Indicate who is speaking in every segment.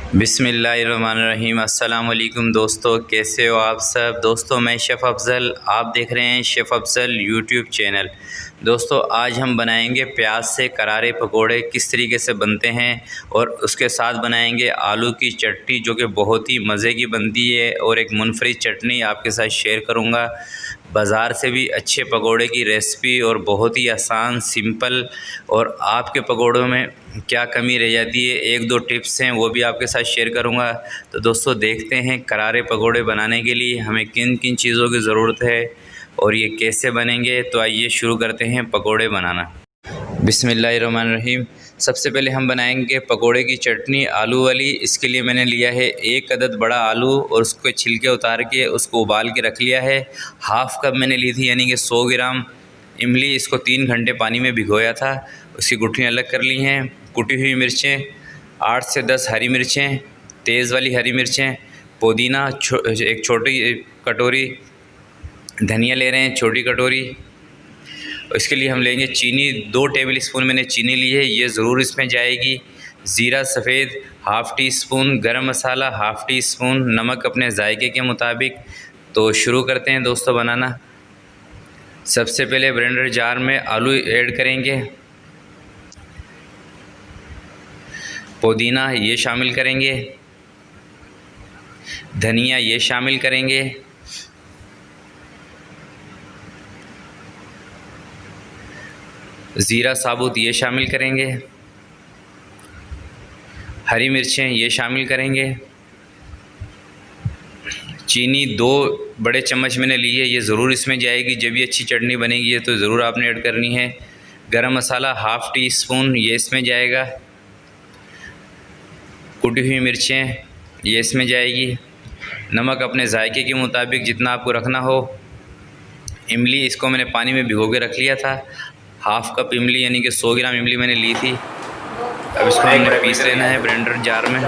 Speaker 1: बिस्मिल्लाहिर्रहमानिर्रहीम। अस्सलाम वालेकुम दोस्तों, कैसे हो आप सब। दोस्तों मैं शेफ़ अफ़ज़ल, आप देख रहे हैं शेफ़ अफ़ज़ल यूट्यूब चैनल। दोस्तों आज हम बनाएंगे प्याज से करारे पकोड़े, किस तरीके से बनते हैं, और उसके साथ बनाएंगे आलू की चटनी जो कि बहुत ही मज़े की बनती है, और एक मुनफरिद चटनी आपके साथ शेयर करूँगा। बाज़ार से भी अच्छे पकोड़े की रेसिपी और बहुत ही आसान सिंपल, और आपके पकोड़ों में क्या कमी रह जाती है, एक दो टिप्स हैं वो भी आपके साथ शेयर करूंगा। तो दोस्तों देखते हैं करारे पकोड़े बनाने के लिए हमें किन किन चीज़ों की ज़रूरत है और ये कैसे बनेंगे। तो आइए शुरू करते हैं पकोड़े बनाना। बिस्मिल्लाहिर्रहमानिर्रहीम। सबसे पहले हम बनाएंगे पकोड़े की चटनी आलू वाली। इसके लिए मैंने लिया है 1 अदद बड़ा आलू और उसके छिलके उतार के उसको उबाल के रख लिया है। हाफ़ कप मैंने ली थी यानी कि 100 ग्राम इमली, इसको 3 घंटे पानी में भिगोया था, उसकी गुठलियाँ अलग कर ली हैं। कुटी हुई मिर्चें 8 से 10 हरी मिर्चें, तेज़ वाली हरी मिर्चें, पुदीना एक छोटी कटोरी, धनिया ले रहे हैं छोटी कटोरी। इसके लिए हम लेंगे चीनी, 2 टेबल स्पून मैंने चीनी ली है, ये ज़रूर इसमें जाएगी। ज़ीरा सफ़ेद हाफ़ टी स्पून, गरम मसाला हाफ़ टी स्पून, नमक अपने जायके के मुताबिक। तो शुरू करते हैं दोस्तों बनाना। सबसे पहले ब्लेंडर जार में आलू ऐड करेंगे, पुदीना ये शामिल करेंगे, धनिया ये शामिल करेंगे, ज़ीरा साबुत ये शामिल करेंगे, हरी मिर्चें ये शामिल करेंगे, चीनी 2 बड़े चम्मच मैंने ली है, ये ज़रूर इसमें जाएगी, जब भी अच्छी चटनी बनेगी ये तो ज़रूर आपने ऐड करनी है। गरम मसाला हाफ़ टी स्पून ये इसमें जाएगा, कुटी हुई मिर्चें ये इसमें जाएगी, नमक अपने जायके के मुताबिक जितना आपको रखना हो। इमली इसको मैंने पानी में भिगो के रख लिया था, हाफ़ कप इमली यानी कि 100 ग्राम इमली मैंने ली थी। अब इसको हमने पीस लेना है ब्लेंडर जार में।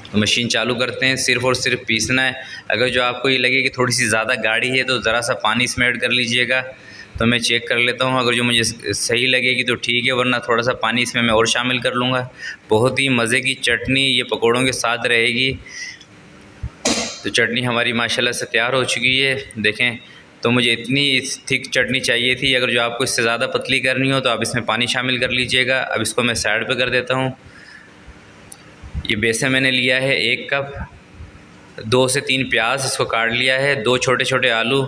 Speaker 1: तो मशीन चालू करते हैं, सिर्फ़ और सिर्फ पीसना है। अगर जो आपको ये लगे कि थोड़ी सी ज़्यादा गाढ़ी है तो ज़रा सा पानी इसमें ऐड कर लीजिएगा, तो मैं चेक कर लेता हूँ। अगर जो मुझे सही लगेगी तो ठीक है, वरना थोड़ा सा पानी इसमें मैं और शामिल कर लूँगा। बहुत ही मज़े की चटनी ये पकोड़ों के साथ रहेगी। तो चटनी हमारी माशाल्लाह से तैयार हो चुकी है, देखें। तो मुझे इतनी थिक चटनी चाहिए थी, अगर जो आपको इससे ज़्यादा पतली करनी हो तो आप इसमें पानी शामिल कर लीजिएगा। अब इसको मैं साइड पे कर देता हूँ। ये बेसन मैंने लिया है 1 कप, 2 से 3 प्याज इसको काट लिया है, 2 छोटे छोटे आलू,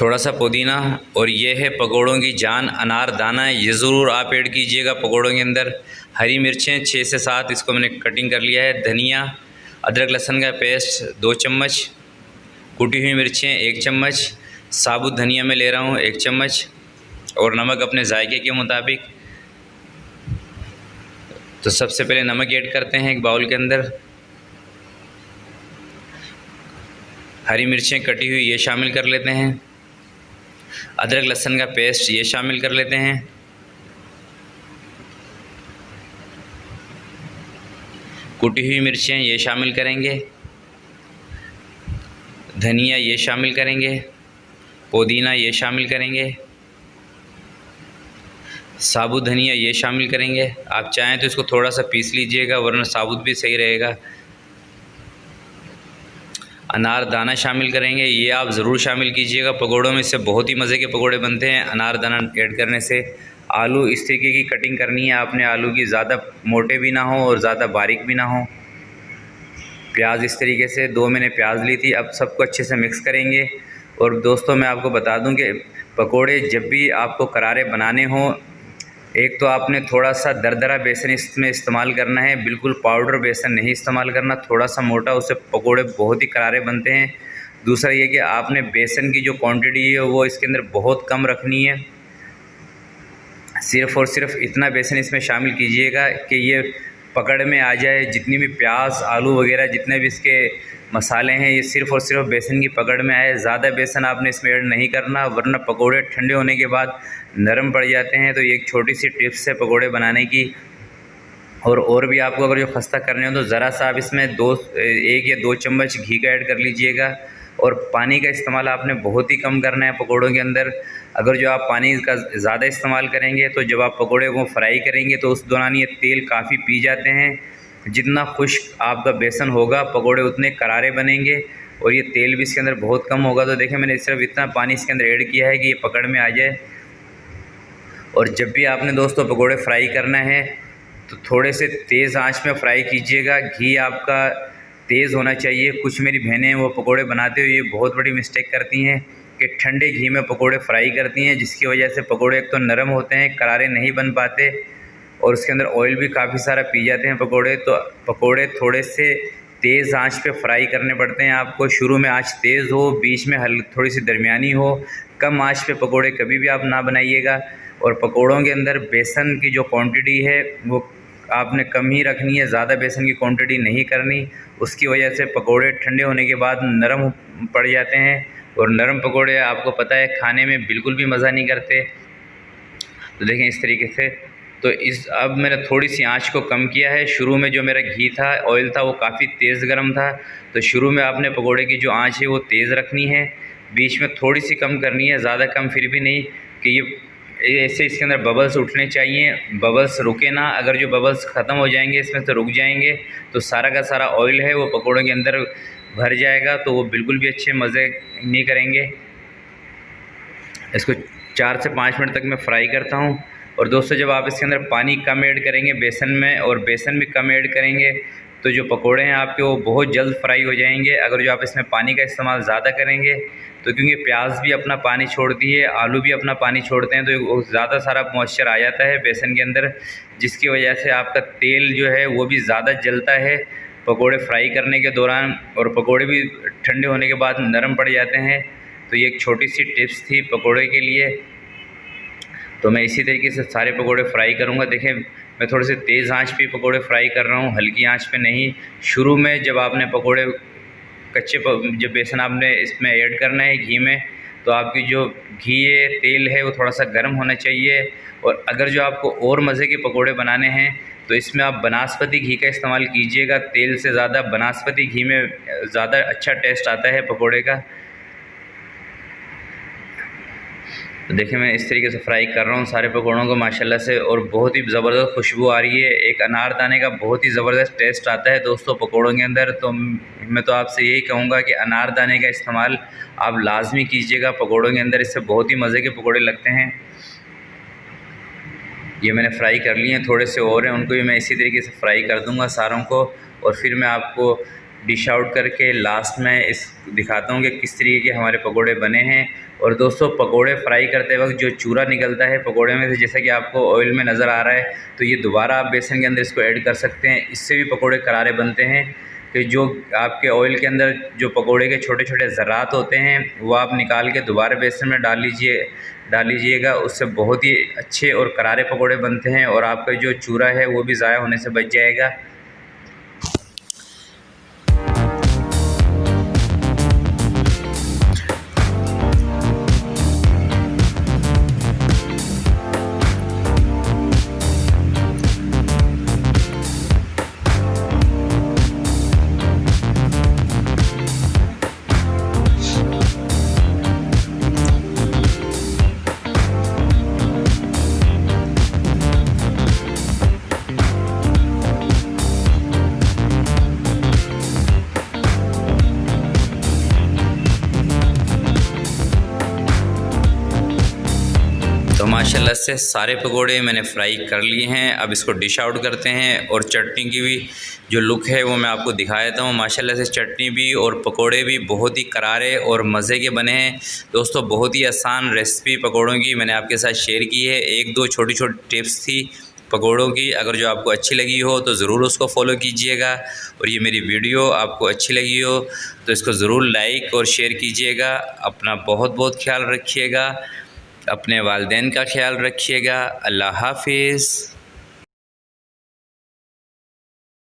Speaker 1: थोड़ा सा पुदीना, और ये है पकोड़ों की जान अनार दाना, ये ज़रूर आप ऐड कीजिएगा पकोड़ों के अंदर। हरी मिर्चें 6 से 7 इसको मैंने कटिंग कर लिया है। धनिया, अदरक लहसुन का पेस्ट 2 चम्मच, कुटी हुई मिर्चें 1 चम्मच, साबुत धनिया मैं ले रहा हूँ 1 चम्मच, और नमक अपने जायके के मुताबिक। तो सबसे पहले नमक ऐड करते हैं एक बाउल के अंदर। हरी मिर्चें कटी हुई ये शामिल कर लेते हैं, अदरक लहसुन का पेस्ट ये शामिल कर लेते हैं, कुटी हुई मिर्चें ये शामिल करेंगे, धनिया ये शामिल करेंगे, पुदीना ये शामिल करेंगे, साबुत धनिया ये शामिल करेंगे। आप चाहें तो इसको थोड़ा सा पीस लीजिएगा, वरना साबुत भी सही रहेगा। अनार दाना शामिल करेंगे, ये आप ज़रूर शामिल कीजिएगा पकोड़ों में, इससे बहुत ही मज़े के पकोड़े बनते हैं अनार दाना ऐड करने से। आलू इस तरीके की कटिंग करनी है आपने, आलू की ज़्यादा मोटे भी ना हो और ज़्यादा बारीक भी ना हो। प्याज इस तरीके से 2 मैंने प्याज ली थी। अब सबको अच्छे से मिक्स करेंगे। और दोस्तों मैं आपको बता दूं कि पकोड़े जब भी आपको करारे बनाने हों, एक तो आपने थोड़ा सा दरदरा बेसन इसमें इस्तेमाल करना है, बिल्कुल पाउडर बेसन नहीं इस्तेमाल करना, थोड़ा सा मोटा, उससे पकोड़े बहुत ही करारे बनते हैं। दूसरा ये कि आपने बेसन की जो क्वांटिटी है वो इसके अंदर बहुत कम रखनी है, सिर्फ़ और सिर्फ इतना बेसन इसमें शामिल कीजिएगा कि ये पकड़ में आ जाए। जितनी भी प्याज आलू वगैरह जितने भी इसके मसाले हैं ये सिर्फ़ और सिर्फ बेसन की पकड़ में आए। ज़्यादा बेसन आपने इसमें ऐड नहीं करना, वरना पकोड़े ठंडे होने के बाद नरम पड़ जाते हैं। तो ये एक छोटी सी टिप्स है पकोड़े बनाने की। और भी आपको अगर जो खस्ता करने हो तो ज़रा सा आप इसमें 1 या 2 चम्मच घी का ऐड कर लीजिएगा। और पानी का इस्तेमाल आपने बहुत ही कम करना है पकोड़ों के अंदर। अगर जो आप पानी का ज़्यादा इस्तेमाल करेंगे तो जब आप पकोड़े को फ्राई करेंगे तो उस दौरान ये तेल काफ़ी पी जाते हैं। जितना खुश्क आपका बेसन होगा पकोड़े उतने करारे बनेंगे और ये तेल भी इसके अंदर बहुत कम होगा। तो देखिए मैंने सिर्फ इतना पानी इसके अंदर ऐड किया है कि ये पकड़ में आ जाए। और जब भी आपने दोस्तों पकोड़े फ्राई करना है तो थोड़े से तेज़ आंच में फ्राई कीजिएगा। घी आपका तेज़ होना चाहिए। कुछ मेरी बहनें वो पकोड़े बनाते हुए ये बहुत बड़ी मिस्टेक करती हैं कि ठंडे घी में पकोड़े फ्राई करती हैं, जिसकी वजह से पकोड़े एक तो नरम होते हैं, करारे नहीं बन पाते और उसके अंदर ऑयल भी काफ़ी सारा पी जाते हैं पकोड़े। तो पकोड़े थोड़े से तेज़ आंच पे फ्राई करने पड़ते हैं आपको। शुरू में आंच तेज़ हो, बीच में थोड़ी सी दरमियानी हो, कम आंच पे पकोड़े कभी भी आप ना बनाइएगा। और पकोड़ों के अंदर बेसन की जो क्वांटिटी है वो आपने कम ही रखनी है, ज़्यादा बेसन की क्वांटिटी नहीं करनी। उसकी वजह से पकोड़े ठंडे होने के बाद नरम पड़ जाते हैं और नरम पकोड़े आपको पता है खाने में बिल्कुल भी मज़ा नहीं करते। तो देखें इस तरीके से। तो अब मैंने थोड़ी सी आंच को कम किया है। शुरू में जो मेरा घी था, ऑयल था, वो काफ़ी तेज़ गर्म था। तो शुरू में आपने पकोड़े की जो आंच है वो तेज़ रखनी है, बीच में थोड़ी सी कम करनी है, ज़्यादा कम फिर भी नहीं कि ये ऐसे इसके अंदर बबल्स उठने चाहिए। बबल्स रुके ना, अगर जो बबल्स ख़त्म हो जाएंगे इसमें से रुक जाएंगे तो सारा का सारा ऑयल है वो पकोड़ों के अंदर भर जाएगा, तो वो बिल्कुल भी अच्छे मज़े नहीं करेंगे। इसको 4 से 5 मिनट तक मैं फ्राई करता हूँ। और दोस्तों जब आप इसके अंदर पानी कम ऐड करेंगे बेसन में और बेसन भी कम ऐड करेंगे तो जो पकोड़े हैं आपके वो बहुत जल्द फ्राई हो जाएंगे। अगर जो आप इसमें पानी का इस्तेमाल ज़्यादा करेंगे तो क्योंकि प्याज भी अपना पानी छोड़ती है, आलू भी अपना पानी छोड़ते हैं, तो ज़्यादा सारा मॉइस्चर आ जाता है बेसन के अंदर, जिसकी वजह से आपका तेल जो है वो भी ज़्यादा जलता है पकोड़े फ्राई करने के दौरान और पकोड़े भी ठंडे होने के बाद नरम पड़ जाते हैं। तो ये एक छोटी सी टिप्स थी पकोड़े के लिए। तो मैं इसी तरीके से सारे पकोड़े फ्राई करूँगा। देखें मैं थोड़े से तेज़ आंच पे पकोड़े फ्राई कर रहा हूँ, हल्की आंच पे नहीं। शुरू में जब आपने पकोड़े जब बेसन आपने इसमें ऐड करना है घी में, तो आपकी जो घी है तेल है वो थोड़ा सा गर्म होना चाहिए। और अगर जो आपको और मज़े के पकोड़े बनाने हैं तो इसमें आप बनास्पति घी का इस्तेमाल कीजिएगा। तेल से ज़्यादा बनास्पति घी में ज़्यादा अच्छा टेस्ट आता है पकोड़े का। तो देखिए मैं इस तरीके से फ्राई कर रहा हूँ सारे पकौड़ों को माशाल्लाह से, और बहुत ही ज़बरदस्त खुशबू आ रही है। एक अनारदाने का बहुत ही ज़बरदस्त टेस्ट आता है दोस्तों पकौड़ों के अंदर। तो मैं तो आपसे यही कहूँगा कि अनारदाने का इस्तेमाल आप लाजमी कीजिएगा पकौड़ों के अंदर, इससे बहुत ही मज़े के पकौड़े लगते हैं। ये मैंने फ्राई कर लिए हैं, थोड़े से और हैं, उनको भी मैं इसी तरीके से फ्राई कर दूँगा सारों को। और फिर मैं आपको डिश आउट करके लास्ट में इस दिखाता हूँ कि किस तरीके के हमारे पकोड़े बने हैं। और दोस्तों पकोड़े फ्राई करते वक्त जो चूरा निकलता है पकोड़े में से, जैसा कि आपको ऑयल में नज़र आ रहा है, तो ये दोबारा आप बेसन के अंदर इसको ऐड कर सकते हैं। इससे भी पकोड़े करारे बनते हैं। कि जो आपके ऑयल के अंदर जो पकोड़े के छोटे छोटे ज़रात होते हैं वो आप निकाल के दोबारा बेसन में डाल लीजिएगा। उससे बहुत ही अच्छे और करारे पकोड़े बनते हैं और आपका जो चूरा है वो भी ज़ाया होने से बच जाएगा। तो माशाल्लाह से सारे पकोड़े मैंने फ्राई कर लिए हैं। अब इसको डिश आउट करते हैं और चटनी की भी जो लुक है वो मैं आपको दिखा देता हूँ। माशाल्लाह से चटनी भी और पकोड़े भी बहुत ही करारे और मज़े के बने हैं दोस्तों। बहुत ही आसान रेसिपी पकोड़ों की मैंने आपके साथ शेयर की है। एक दो छोटी छोटी टिप्स थी पकोड़ों की, अगर जो आपको अच्छी लगी हो तो ज़रूर उसको फॉलो कीजिएगा। और ये मेरी वीडियो आपको अच्छी लगी हो तो इसको ज़रूर लाइक और शेयर कीजिएगा। अपना बहुत बहुत ख्याल रखिएगा, अपने वालिदैन का ख्याल रखिएगा। अल्लाह हाफिज़।